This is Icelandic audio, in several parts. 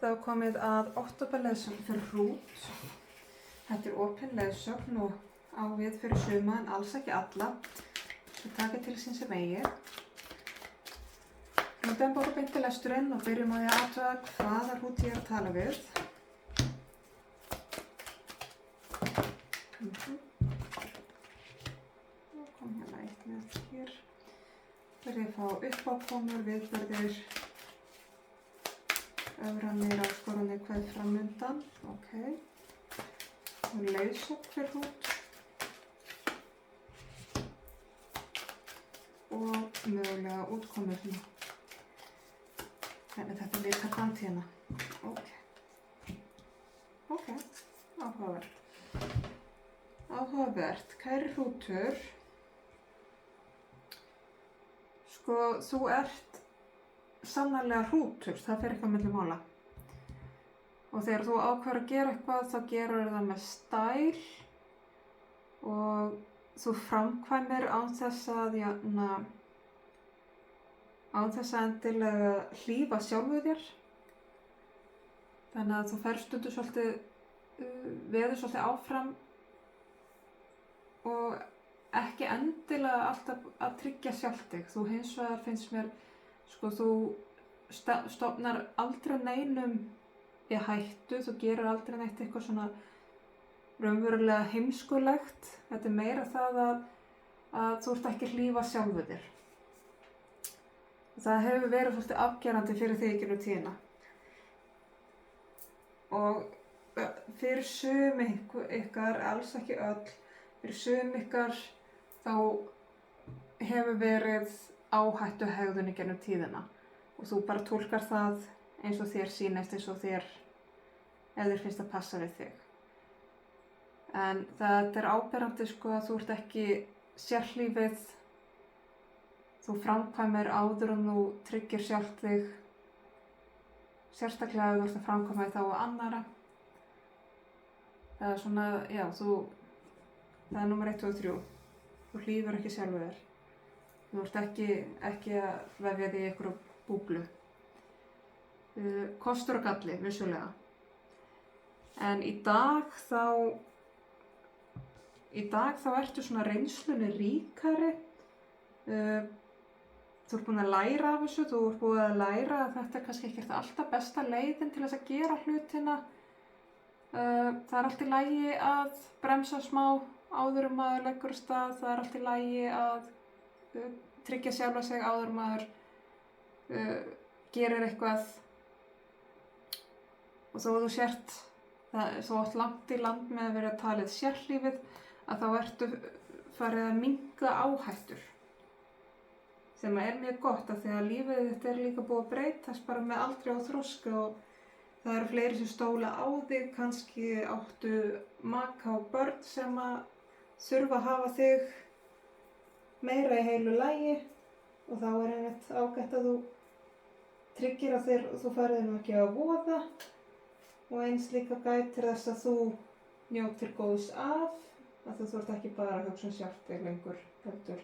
Þá komið að októberleiðsögn fyrir hrút. Þetta opin leiðsögn og á við fyrir suma en alls ekki alla. Við taka til sín sem eigi. Nú dem bara beint í lesturinn og byrjum á því að athuga hvaða hrút ég að tala við. Nú kom hérna eitt með hér. Verði að fá uppákomur, viðburðir, öfranir, áskoranir, hvað framundan. Ok. Og leiðsögn fyrir hrút. Og mögulega útkomur hérna. Hvernig þetta litar framtíðina. Ok, áhugavert. Áhugavert, kæri hrútur. Sko, þú ert sannarlega hrútur, það fer eitthvað milli mála. Og þegar þú ákveður að gera eitthvað, þá gerur það með stæl og þú framkvæmir án þess að endilega hlífa sjálfu þér. Þannig að þú ferð stundum svolítið, veður svolítið áfram og ekki endilega alltaf að tryggja sjálft þig. Þú hins vegar finnst mér, sko, þú stofnar aldrei neinum í hættu, þú gerir aldrei neitt eitthvað svona raunverulega heimskulegt. Þetta meira það að þú ert ekki að hlífa sjálfu þér. Það hefur verið svolítið afgerandi fyrir þig í gegnum tíðina. Og fyrir sum ykkar, alls ekki öll, fyrir sum ykkar þá hefur verið áhættuhegðun í gegnum tíðina. Og þú bara túlkar það eins og þér sýnist, eins og þér, ef þér finnst að passa við þig. En það er áberandi, sko, að þú ert ekki sérhlífið. Þú framkvæmir áður en þú tryggir sjálft þig. Sérstaklega ef þú ert að framkvæma þá á annara. Það er svona, já, það er númer 1 og 3. Þú hlífur ekki sjálfu þér. Þú ert ekki að vefja þig í einhverju búblu. Kostur og galli, vissulega. En í dag þá ertu svona reynslunni ríkari. Þú ert búin að læra af þessu, þú ert búin að læra að þetta er kannski ekkert alltaf besta leiðin til þess að gera hlutina. Það er allt í lagi að bremsa smá áður maður leggur af stað, það er allt í lagi að tryggja sjálfa sig áður maður gerir eitthvað. Og þó þú sért, þú átt langt í land með að vera talið sérhlífið, að þá ertu farið að minnka áhættur. Sem er mjög gott af því að lífið þetta er líka búið að breytast bara með aldri og þroska og það eru fleiri sem stóla á þig, kannski áttu maka og börn sem að þurfa að hafa þig meira í heilu lagi og þá er einmitt ágætt að þú tryggir að þú farið nú ekki að voða og eins líka gætir þess að þú njótir góðs af þú ert ekki bara að hugsa sjálft þig lengur heldur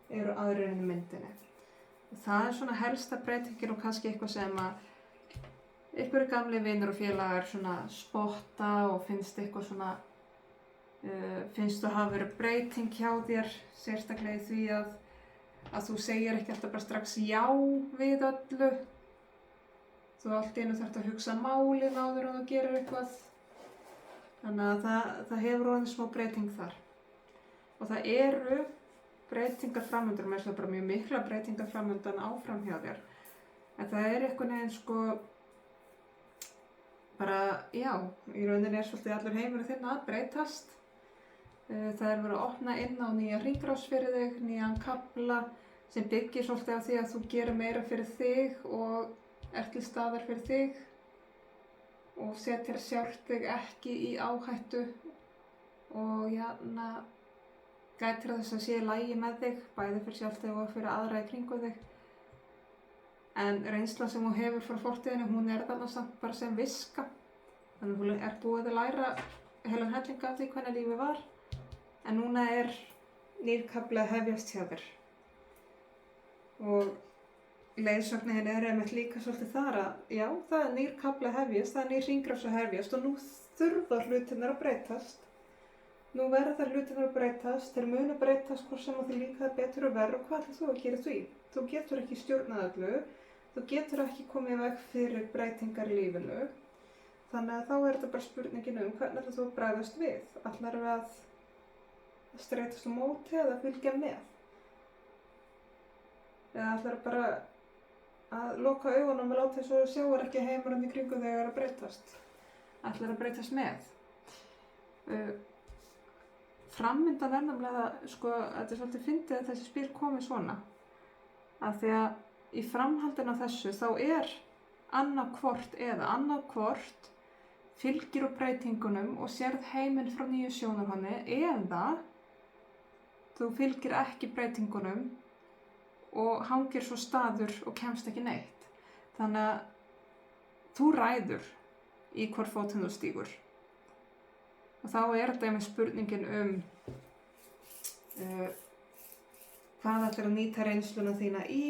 eru aðrir inn í myndinni. Og það er svona helsta breytingin og kannski eitthvað sem að einhverju gamli vinir og félagar svona spotta og finnst eitthvað svona finnst þú hafa verið breyting hjá þér, sérstaklega í því að þú segir ekki alltaf bara strax já við öllu. Þú allt í einu þarft að hugsa málið áður en þú gerir eitthvað. Þannig að það hefur orðið smá breyting þar. Og það eru breytingar framundan, mér finnst það bara mjög mikla breytingar framundan áfram hjá þér. En það er eitthvað neginn sko, bara, já, í rauninni er svolítið allur heimurinn þinn að breytast. Það er verið að opna inn á nýja hringrás fyrir þig, nýjan kafla sem byggir svolítið á því að þú gerir meira fyrir þig og ert til staðar fyrir þig og setur sjálft þig ekki í áhættu og gætir þess að sé í lagi með þig, bæði fyrir sjálft þig og fyrir aðra í kringum þig. En reynsla sem þú hefur frá fortíðinni, hún er þarna samt bara sem viska. Þannig að þú ert búið að læra heilan helling af því hvernig lífið var. En núna er nýr kafli að hefjast hjá þér. Og leiðsögnin einmitt líka svolítið þar að, já, það nýr kafli að hefjast, það nýr hringrás að hefjast og nú þurfa hlutirnir að breytast. Nú verða hlutirnir að breytast, þeir munu breytast hvort sem þér líkaði betur og verð og hvað ætlar þú að gera því? Þú getur ekki stjórnað öllu, þú getur ekki komið í veg fyrir breytingar í lífinu. Þannig að þá þetta bara spurningin hvernig ætlar þú að bregðast við? Ætlarðu að streitast á móti eða fylgja með? Eða ætlarðu bara að loka augunum og láta þess að sjáur ekki heimurinn í kringum þegar að breytast? Ætlarðu að breytast með? Framundan nefnilega, þetta er svolítið fyndið að þessi spil komi svona. Af því að í framhaldinu af þessu þá er annað hvort fylgir úr breytingunum og sérð heiminn frá nýju sjónarhorni eða þú fylgir ekki breytingunum og hangir svo staður og kemst ekki neitt. Þannig að þú ræður í hvor fótinn þú stígur. Og þá er þetta með spurningin hvað ætlar að nýta reynsluna þína í,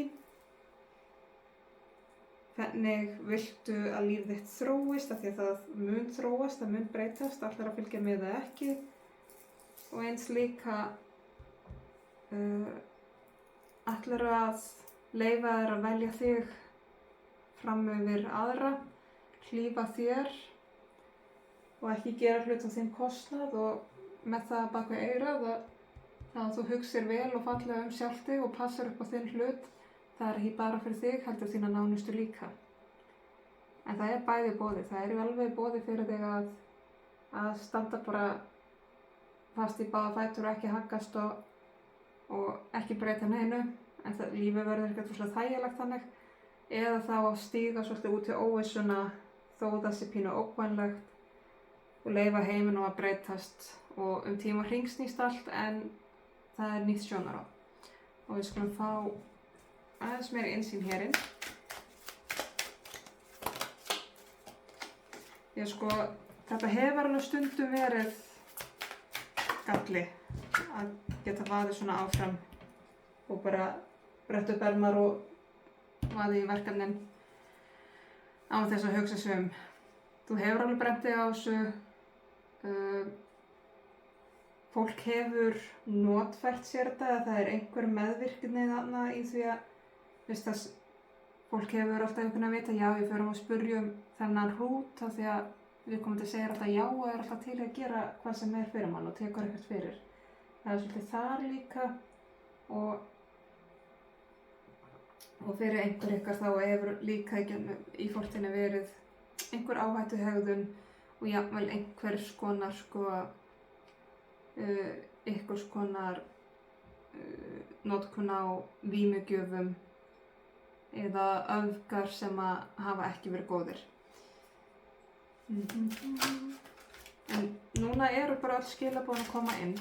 hvernig viltu að líf þitt þróist, af því að það mun þróast, það mun breytast, ætlar að fylgja með það ekki. Og eins líka ætlar að leyfa þér að velja þig fram yfir aðra, hlífa þér og ekki gera hlut á þinn kostnað og með það bak við eyrað að þú hugsir vel og fallega sjálft þig og passar upp á þinn hlut. Það er ekki bara fyrir þig, heldur þína nánustu líka. En það er bæði í boði. Það er alveg í boði fyrir þig að standa bara fast í báða fætur og ekki haggast og ekki breyta neinu. En lífið verður ekkert svolítið þægilegt þannig. Eða þá að stíga svolítið út í óvissuna þó það sé pínu ógnvænlegt og leyfa heiminum að breytast og tíma hringsnýst allt en það er nýtt sjónarhorn. Og við skulum fá aðeins meiri innsýn hérinn. Þetta hefur alveg stundum verið galli að geta vaðið svona áfram og bara bretta upp ermar og vaðið í verkefnin án þess að hugsa sig um. Þú hefur alveg brennt þig á þessu. Fólk hefur notfært sér þetta, að það er einhver meðvirkni þarna í því að fólk hefur alltaf einhvern að vita, já, við förum að spyrja þennan hrút af því að viðkomandi segir alltaf já og er alltaf til að gera hvað sem er fyrir mann og tekur eitthvað fyrir. Það er svolítið þar líka og fyrir einhver ykkar þá hefur líka í fortíðinni verið einhver áhættuhegðun og jafnvel einhvers konar einhvers konar notkun á vímugjöfum eða öfgar sem hafa ekki verið góðir. En núna eru bara öll skilaboðin að koma inn.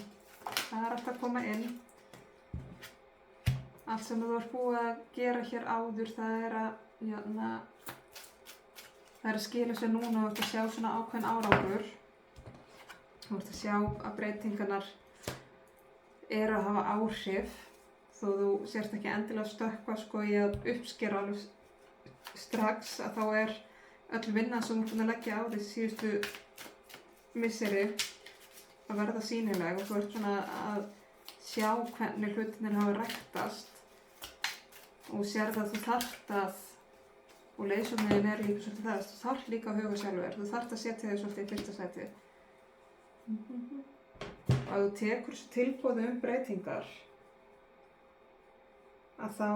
Það er alltaf að koma inn. Allt sem þú ert búið að gera hér áður, það er að skila sér núna og þú ert að sjá svona ákveðin árangur. Þú ert að sjá að breytingarnar eru að hafa áhrif þó þú sért ekki endilega stökkva í að uppskera alveg strax að þá er öll vinnan sem þú ert búin að leggja á því síðustu misseri að verða sýnileg og þú ert svona að sjá hvernig hlutirnir hafa ræktast og sérð að þú þarft að og leiðsögnin er líka svolítið það, þú þarft líka að huga sjálfur, þú þarft að setja þig svolítið í fyrsta sæti. Og ef þú tekur þessu tilboði breytingar að þá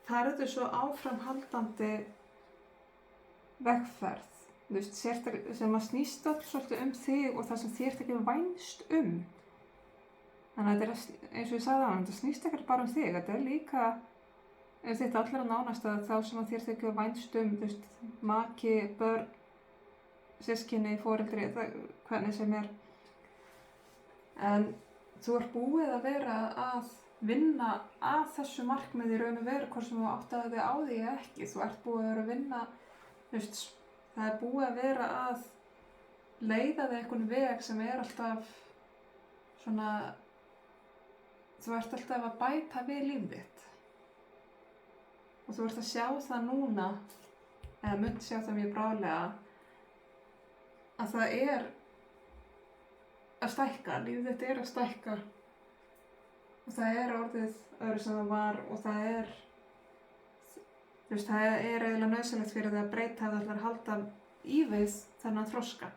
það er þetta svo áframhaldandi vegferð, þú veist, sem að snýst öll svolítið þig og það sem þér ert ekki vænst Þannig að þetta er, eins og ég sagði áðan, þetta snýst ekkert bara þig, þetta er líka þitt allra nánasta þá sem að þér þykir vænst þú veist, maki, börn, systkini, foreldri, hvernig sem er. En þú ert búið að vera að vinna að þessu markmiði í raun og veru hvort sem þú áttaði þig á því eða ekki. Þú ert búið að vera að vinna, þú veist, það er búið að vera að leiða þig einhvern veg sem er alltaf svona, þú ert alltaf að bæta við líf þitt. og þú ert að sjá það núna, eða munt sjá það mjög bráðlega, að það er að stækka, lífið þetta er að stækka og það er orðið öðru sem það var og það er, þú veist, það er eiginlega nauðsynlegt fyrir það að breyta að allar halda í við þennan þroska.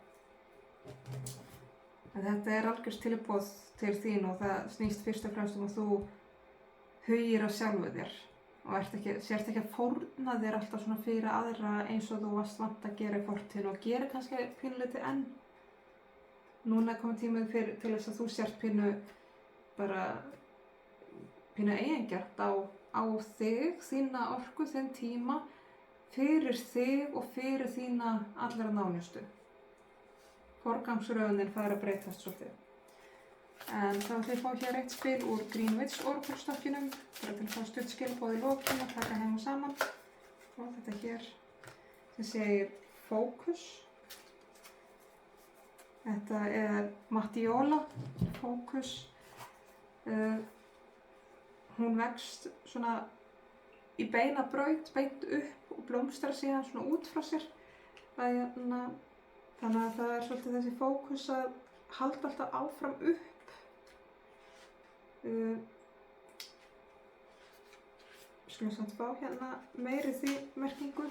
En þetta er algjört tilboð til þín og það snýst fyrst og fremst að þú hugir á sjálfu þér og sért ekki að fórna þér alltaf svona fyrir aðra eins og þú varst vant að gera í fortíðinni og gera kannski pínulítið enn. Núna er komið tímið til þess að þú sért pínu eigingjarnt á þig, þína orku, þinn tíma, fyrir þig og fyrir þína allra nánustu. Forgangsröðunin fær að breytast svolítið. En þá ætlum ég að fá hér eitt spil úr Greenwich orakulstokkinum, bara til að fá stutt skilaboð í lokin og taka heim og saman. Og þetta hér sem segir fókus. Þetta er Mattíóla, fókus. Hún vext svona í beina braut, beint upp og blómstrar síðan svona út frá sér. Þannig að það er svolítið þessi fókus að halda alltaf áfram upp. Skulum samt fá hérna meiri því merkingu.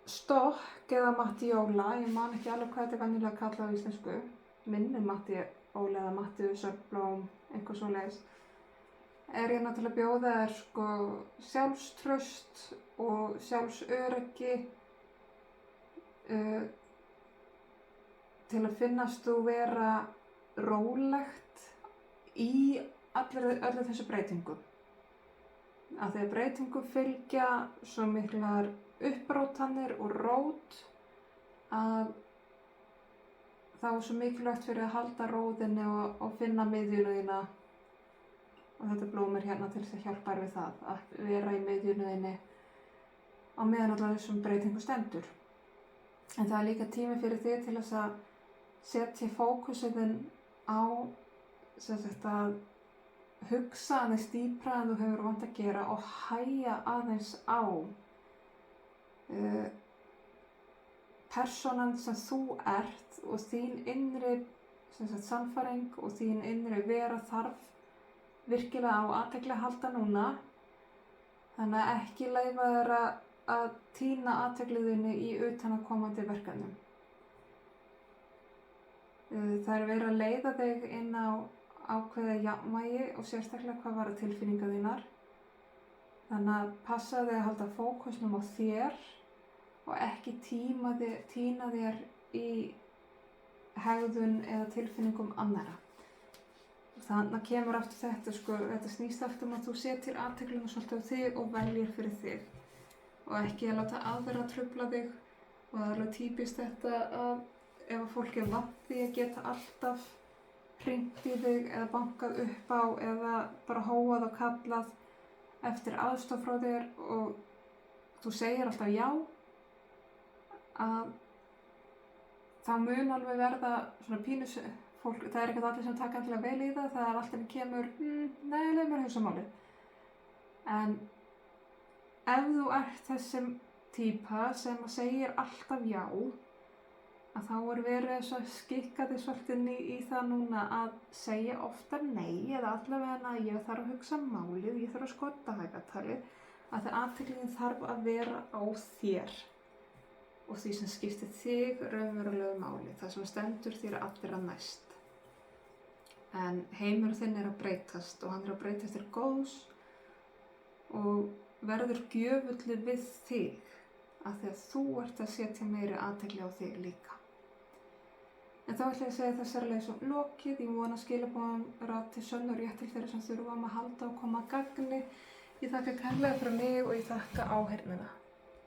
Stokk eða Mattíóla, ég man ekki alveg hvað þetta er venjulega kallað á íslensku. Minni Mattíóla eða Mattíusarblóm, eitthvað svoleiðis. Er ég náttúrulega að bjóða þér sko sjálfstraust og sjálfsöryggi til að finnast þú vera rólegt í öllu þessu breytingum. Af því að breytingum fylgja svo miklar upprótanir og rót að þá er svo mikilvægt fyrir að halda róðinni og finna miðjuna þína. Og þetta blóm er hérna til þess að hjálpa þér við það, að vera í miðjunni þinni á meðan allar þessum breytingum stendur. En það er líka tími fyrir þig til þess að setja fókusinn á að hugsa aðeins dýpra en þú hefur vant að gera og hægja aðeins á persónan sem þú ert og þín innri sannfæring og þín innri vera þarf virkilega á athygli að halda núna. Þannig að ekki leyfa þér að týna athygliðinni í utanaðkomandi verkefnum. Það er verið að leiða þig inn á ákveðið jafnvægi og sérstaklega hvað varðar tilfinningar þínar. Þannig að passa þig að halda fókusnum á þér og ekki týna þér í hegðun eða tilfinningum annarra. Þannig kemur aftur þetta snýst allt að þú setir athyglina svolítið á þig og veljir fyrir þig og ekki að láta aðra trufla þig og það er alveg típist þetta að ef fólk er vant því að geta alltaf hringt í þig eða bankað upp á eða bara hóað og kallað eftir aðstoð frá þér og þú segir alltaf já, að þá mun alveg verða svona pínus fólk, það er ekkert allir sem taka alltaf vel í það, það er alltaf kemur, nei, leið mér að hugsa málið. En ef þú ert þessi týpa sem segir alltaf já, að þá er verið að skikka þig svolítið í það núna að segja oftar nei eða allavega að ég þarf að hugsa málið, ég þarf að skoða dagatalið, að það athyglin þarf að vera á þér og því sem skiptir þig raunverulegu máli, það sem stendur þér allra næst. En heimur þinn er að breytast og hann er að breytast til góðs og verður gjöfulli við þig af því að þú ert að setja meiri athygli á þig líka. En þá ætla ég að segja þessari leið svo lokið, ég vona skilaboðin rati sönn og rétt til þeirra sem þurfa að halda og koma að gagni. Ég þakka kærlega fyrir mig og ég þakka áheyrnina.